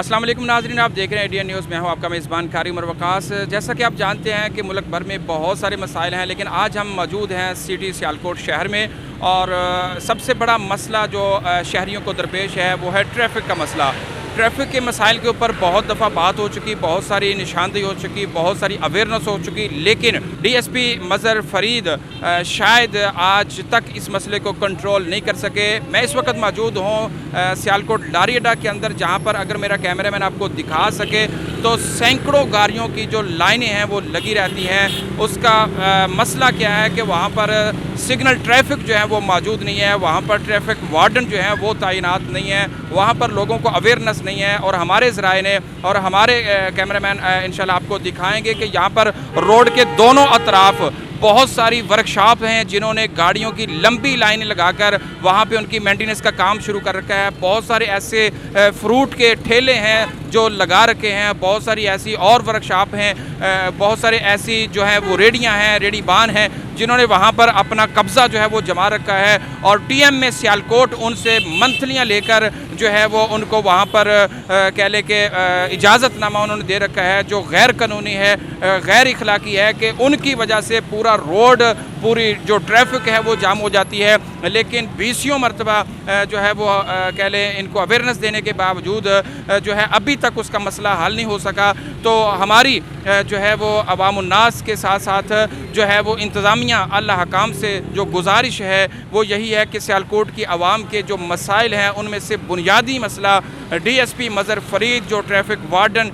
अस्सलाम वालेकुम नाज़रीन, आप देख रहे हैं इंडियन न्यूज़। मैं हूं आपका मेज़बान कारी उमर वकास। जैसा कि आप जानते हैं कि मुल्क भर में बहुत सारे मसाइल हैं, लेकिन आज हम मौजूद हैं सिटी सियालकोट शहर में और सबसे बड़ा मसला जो शहरियों को दरपेश है वो है ट्रैफिक का मसला। ट्रैफिक के मसाइल के ऊपर बहुत दफ़ा बात हो चुकी, बहुत सारी निशानदेही हो चुकी, बहुत सारी अवेयरनेस हो चुकी, लेकिन DSP मज़हर फरीद शायद आज तक इस मसले को कंट्रोल नहीं कर सके। मैं इस वक्त मौजूद हूँ सियालकोट लारी अड्डा के अंदर, जहाँ पर अगर मेरा कैमरामैन आपको दिखा सके तो सैकड़ों गाड़ियों की जो लाइनें हैं वो लगी रहती हैं। उसका मसला क्या है कि वहाँ पर सिग्नल ट्रैफिक जो है वो मौजूद नहीं है, वहाँ पर ट्रैफिक वार्डन जो है वो तैनात नहीं है, वहाँ पर लोगों को अवेयरनेस नहीं है। और हमारे ज़राए ने और हमारे कैमरामैन इंशाल्लाह आपको दिखाएंगे कि यहाँ पर रोड के दोनों अतराफ बहुत सारी वर्कशॉप हैं जिन्होंने गाड़ियों की लंबी लाइनें लगाकर वहाँ पे उनकी मेंटेनेंस का काम शुरू कर रखा है। बहुत सारे ऐसे फ्रूट के ठेले हैं जो लगा रखे हैं, बहुत सारी ऐसी और वर्कशॉप हैं, बहुत सारे ऐसी जो है वो रेडियाँ हैं, रेडीबान हैं जिन्होंने वहाँ पर अपना कब्ज़ा जो है वो जमा रखा है। और TM में सियालकोट उनसे मंथलियाँ लेकर जो है वो उनको वहाँ पर कह लें कि इजाज़तनामा उन्होंने दे रखा है, जो गैर कानूनी है, गैर इखलाकी है, कि उनकी वजह से पूरा रोड, पूरी जो ट्रैफिक है वो जाम हो जाती है। लेकिन 20 मरतबा जो है वो कह लें इनको अवेयरनेस देने के बावजूद जो है अभी तक उसका मसला हल नहीं हो सका। तो हमारी जो है वो अवामुन्नास के साथ साथ जो है वो इंतज़ामिया अल्लाह हकाम से जो गुजारिश है वो यही है कि सियालकोट की आवाम के जो मसाइल हैं उनमें से बुनियादी मसला DSP मज़हर फरीद जो ट्रैफिक वार्डन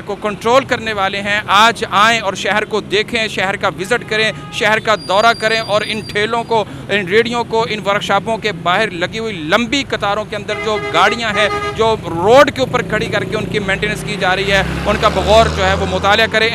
को कंट्रोल करने वाले हैं, आज आएँ और शहर को देखें, शहर का विज़िट करें, शहर का दौरा करें और इन ठेलों को, इन रेडियों को, इन वर्कशॉपों के बाहर लगी हुई लंबी कतारों के अंदर जो गाड़ियां हैं जो रोड के ऊपर खड़ी करके उनकी मेंटेनेंस की जा रही है, उनका बगौर जो है वो मुताला करें।